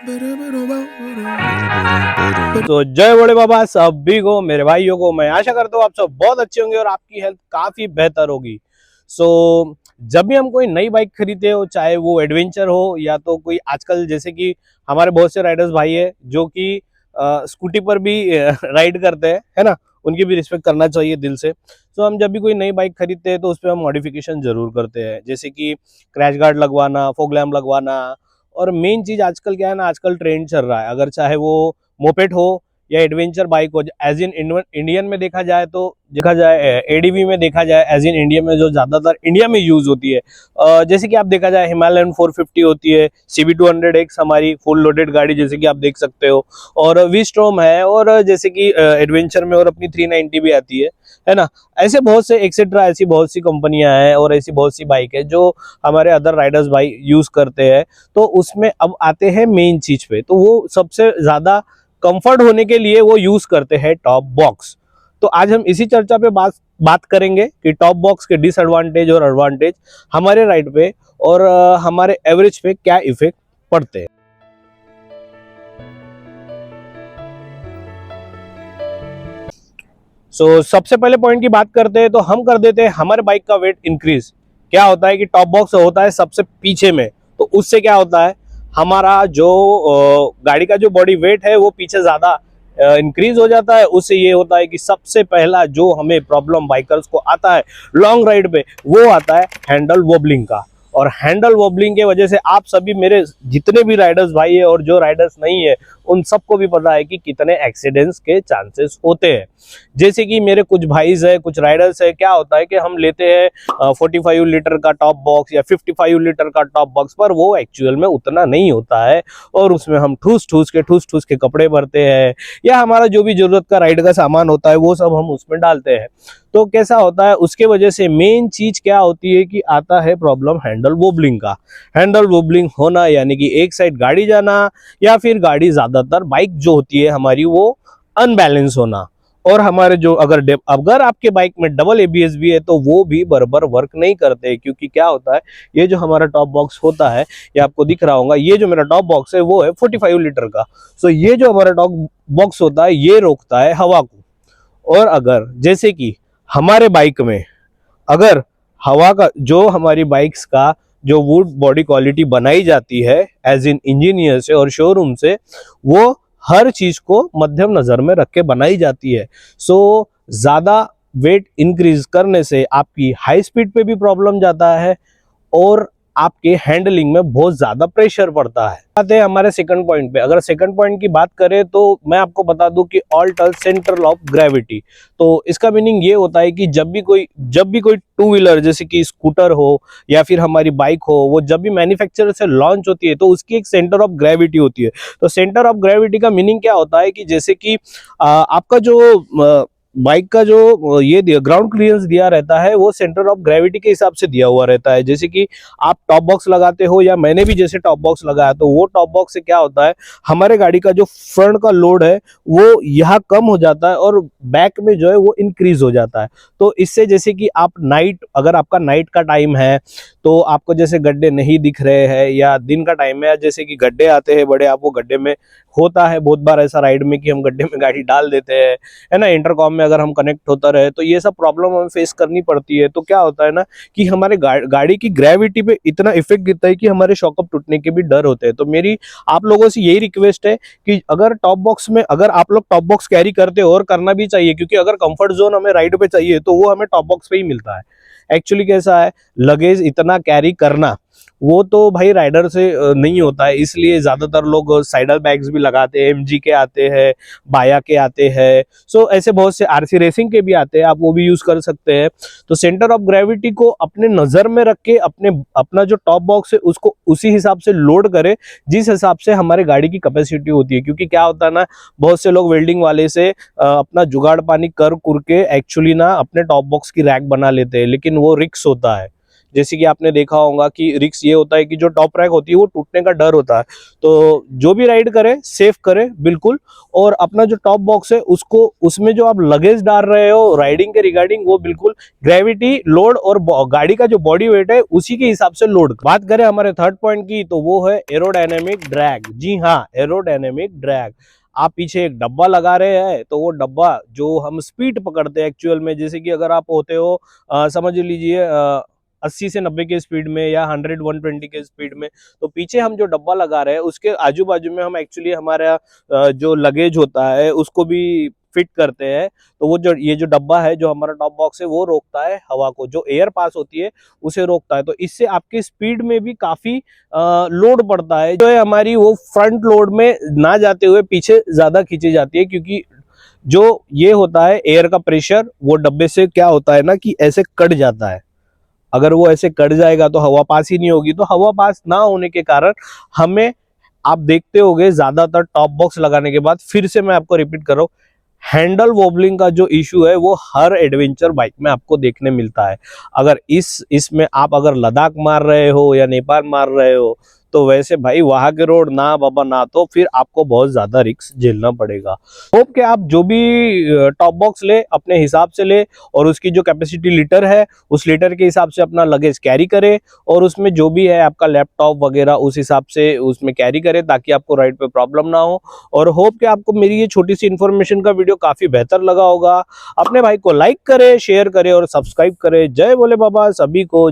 तो जय बड़े बाबा सभी को, मेरे भाइयों को। मैं आशा करता हूँ आप सब बहुत अच्छे होंगे और आपकी हेल्थ काफी बेहतर होगी। जब भी हम कोई नई बाइक खरीदते हो, चाहे वो एडवेंचर हो या तो कोई आजकल जैसे कि हमारे बहुत से राइडर्स भाई है जो कि स्कूटी पर भी राइड करते हैं, है ना, उनकी भी रिस्पेक्ट करना चाहिए दिल से। हम जब भी कोई नई बाइक खरीदते हैं तो उस पर हम मॉडिफिकेशन जरूर करते हैं, जैसे कि क्रैश गार्ड लगवाना, फॉग लैम्प लगवाना। और मेन चीज आजकल क्या है ना, आजकल ट्रेंड चल रहा है, अगर चाहे वो मोपेड हो या एडवेंचर बाइक हो, एज इन इंडियन में देखा जाए तो एडीवी में देखा जाए, एज इन इंडिया में जो ज्यादातर इंडिया में यूज होती है, जैसे कि आप देखा जाए हिमालयन 450 होती है, CB200X हमारी फुल लोडेड गाड़ी जैसे कि आप देख सकते हो, और वी-स्ट्रॉम है, और जैसे कि एडवेंचर में और अपनी 390 भी आती है ना। ऐसे बहुत से एक्सेट्रा, ऐसी बहुत सी कंपनियां हैं और ऐसी बहुत सी बाइक है जो हमारे अदर राइडर्स भाई यूज करते हैं। तो उसमें अब आते हैं मेन चीज पे, तो वो सबसे ज्यादा कंफर्ट होने के लिए वो यूज करते हैं टॉप बॉक्स। तो आज हम इसी चर्चा पे बात करेंगे कि टॉप बॉक्स के डिसएडवांटेज और एडवांटेज हमारे राइड पे और हमारे एवरेज पे क्या इफेक्ट पड़ते हैं। सबसे पहले पॉइंट की बात करते हैं तो हम कर देते हैं हमारे बाइक का वेट इंक्रीज। क्या होता है कि टॉप बॉक्स होता है सबसे पीछे में, तो उससे क्या होता है, हमारा जो गाड़ी का जो बॉडी वेट है वो पीछे ज्यादा इंक्रीज हो जाता है। उससे ये होता है कि सबसे पहला जो हमें प्रॉब्लम बाइकर्स को आता है लॉन्ग राइड पे, वो आता है हैंडल वॉबलिंग का। और हैंडल वॉबलिंग के वजह से आप सभी मेरे जितने भी राइडर्स भाई है और जो राइडर्स नहीं है उन सबको भी पता है कि कितने एक्सीडेंट्स के चांसेस होते हैं। जैसे कि मेरे कुछ भाईज है, कुछ राइडर्स है, क्या होता है कि हम लेते हैं 45 लीटर का टॉप बॉक्स या 55 लीटर का टॉप बॉक्स, पर वो एक्चुअल में उतना नहीं होता है, और उसमें हम ठूस ठूस के कपड़े भरते हैं या हमारा जो भी जरूरत का राइड का सामान होता है वो सब हम उसमें डालते हैं। तो कैसा होता है, उसके वजह से मेन चीज क्या होती है कि आता है प्रॉब्लम हैंडल वोबलिंग का। हैंडल वोबलिंग होना यानी कि एक साइड गाड़ी जाना, या फिर गाड़ी ज्यादातर बाइक जो होती है हमारी वो अनबैलेंस होना। और हमारे जो अगर आपके बाइक में डबल ABS भी है तो वो भी बराबर वर्क नहीं करते, क्योंकि क्या होता है, ये जो हमारा टॉप बॉक्स होता है, ये आपको दिख रहा होगा, ये जो मेरा टॉप बॉक्स है वो है 45 लीटर का। ये जो हमारा टॉप बॉक्स होता है ये रोकता है हवा को। और अगर जैसे कि हमारे बाइक में अगर हवा का जो हमारी बाइक्स का जो वुड बॉडी क्वालिटी बनाई जाती है एज इन इंजीनियर से और शोरूम से, वो हर चीज को मध्यम नजर में रख के बनाई जाती है। ज्यादा वेट इंक्रीज करने से आपकी हाई स्पीड पे भी प्रॉब्लम जाता है और आपके हैंडलिंग में बहुत ज्यादा प्रेशर पड़ता है। आते हैं हमारे सेकंड पॉइंट पे। अगर सेकंड पॉइंट की बात करें तो मैं आपको बता दूं कि ऑल्टर सेंटर ऑफ ग्रेविटी। तो इसका मीनिंग ये होता है कि जब भी कोई टू व्हीलर जैसे कि स्कूटर हो या फिर हमारी बाइक हो, वो जब भी मैन्युफैक्चरर से लॉन्च होती है तो उसकी एक सेंटर ऑफ ग्रेविटी होती है। तो सेंटर ऑफ ग्रेविटी का मीनिंग क्या होता है कि जैसे कि आपका जो बाइक का जो ये ग्राउंड क्लियरेंस दिया रहता है वो सेंटर ऑफ ग्रेविटी के हिसाब से दिया हुआ रहता है। जैसे कि आप टॉप बॉक्स लगाते हो या मैंने भी जैसे टॉप बॉक्स लगाया, तो वो टॉप बॉक्स से क्या होता है, हमारे गाड़ी का जो फ्रंट का लोड है वो यहाँ कम हो जाता है और बैक में जो है वो इंक्रीज हो जाता है। तो इससे जैसे कि आप अगर आपका नाइट का टाइम है तो आपको जैसे गड्ढे नहीं दिख रहे हैं, या दिन का टाइम है जैसे कि गड्ढे आते हैं बड़े, आप वो गड्ढे में, होता है बहुत बार ऐसा राइड में कि हम गड्ढे में गाड़ी डाल देते हैं, है ना, इंटरकॉम में अगर हम कनेक्ट होता रहे तो ये सब प्रॉब्लम हमें फेस करनी पड़ती है। तो क्या होता है ना कि हमारे गाड़ी की ग्रेविटी पे इतना इफेक्ट गिरता है कि हमारे शॉकअप टूटने के भी डर होते हैं। तो मेरी आप लोगों से यही रिक्वेस्ट है कि अगर टॉप बॉक्स में, अगर आप लोग टॉप बॉक्स कैरी करते हो, और करना भी चाहिए, क्योंकि अगर कंफर्ट जोन हमें राइड पे चाहिए तो वो हमें टॉप बॉक्स पे ही मिलता है। एक्चुअली कैसा है, लगेज इतना कैरी करना वो तो भाई राइडर से नहीं होता है, इसलिए ज्यादातर लोग साइडल बैग्स भी लगाते हैं, MG के आते हैं, बाया के आते हैं, ऐसे बहुत से RC रेसिंग के भी आते हैं, आप वो भी यूज कर सकते हैं। तो सेंटर ऑफ ग्रेविटी को अपने नजर में रख के अपना जो टॉप बॉक्स है उसको उसी हिसाब से लोड करे जिस हिसाब से हमारे गाड़ी की कैपेसिटी होती है। क्योंकि क्या होता है ना, बहुत से लोग वेल्डिंग वाले से अपना जुगाड़ पानी कर के एक्चुअली ना अपने टॉप बॉक्स की रैक बना लेते हैं, लेकिन वो रिस्क होता है। जैसे कि आपने देखा होगा कि रिस्क ये होता है कि जो टॉप रैक होती है वो टूटने का डर होता है। तो जो भी राइड करे सेफ करे बिल्कुल, और अपना जो टॉप बॉक्स है उसको, उसमें जो आप लगेज डाल रहे हो राइडिंग के रिगार्डिंग, वो बिल्कुल ग्रेविटी लोड और गाड़ी का जो बॉडी वेट है उसी के हिसाब से लोड। बात करें हमारे थर्ड पॉइंट की, तो वो है एरोडायनेमिक ड्रैग। जी हाँ, एरोडायनेमिक ड्रैग। आप पीछे एक डब्बा लगा रहे हैं, तो वो डब्बा जो हम स्पीड पकड़ते हैं एक्चुअल में, जैसे कि अगर आप होते हो समझ लीजिए 80 से 90 के स्पीड में या 100-120 के स्पीड में, तो पीछे हम जो डब्बा लगा रहे हैं उसके आजू बाजू में हम एक्चुअली हमारा जो लगेज होता है उसको भी फिट करते हैं। तो वो जो ये जो डब्बा है, जो हमारा टॉप बॉक्स है, वो रोकता है हवा को, जो एयर पास होती है उसे रोकता है। तो इससे आपकी स्पीड में भी काफी लोड पड़ता है, जो है हमारी वो फ्रंट लोड में ना जाते हुए पीछे ज्यादा खींची जाती है, क्योंकि जो ये होता है एयर का प्रेशर, वो डब्बे से क्या होता है ना कि ऐसे कट जाता है। अगर वो ऐसे कट जाएगा तो हवा पास ही नहीं होगी। तो हवा पास ना होने के कारण हमें, आप देखते होंगे ज्यादातर टॉप बॉक्स लगाने के बाद, फिर से मैं आपको रिपीट कर रहा हूं, हैंडल वॉबलिंग का जो इशू है वो हर एडवेंचर बाइक में आपको देखने मिलता है। अगर इसमें आप अगर लद्दाख मार रहे हो या नेपाल मार रहे हो, तो वैसे भाई वहां के रोड ना बाबा ना, तो फिर आपको बहुत ज्यादा रिस्क झेलना पड़ेगा। होप कि आप जो भी टॉप बॉक्स ले अपने हिसाब से ले, और उसकी जो कैपेसिटी लीटर है उस लीटर के हिसाब से अपना लगेज कैरी करे, और उसमें जो भी है आपका लैपटॉप वगैरह उस हिसाब से उसमें कैरी करे, ताकि आपको राइड पे प्रॉब्लम ना हो। और होप कि आपको मेरी ये छोटी सी इन्फॉर्मेशन का वीडियो काफी बेहतर लगा होगा। अपने भाई को लाइक करे, शेयर करे और सब्सक्राइब करे। जय भोले बाबा सभी को।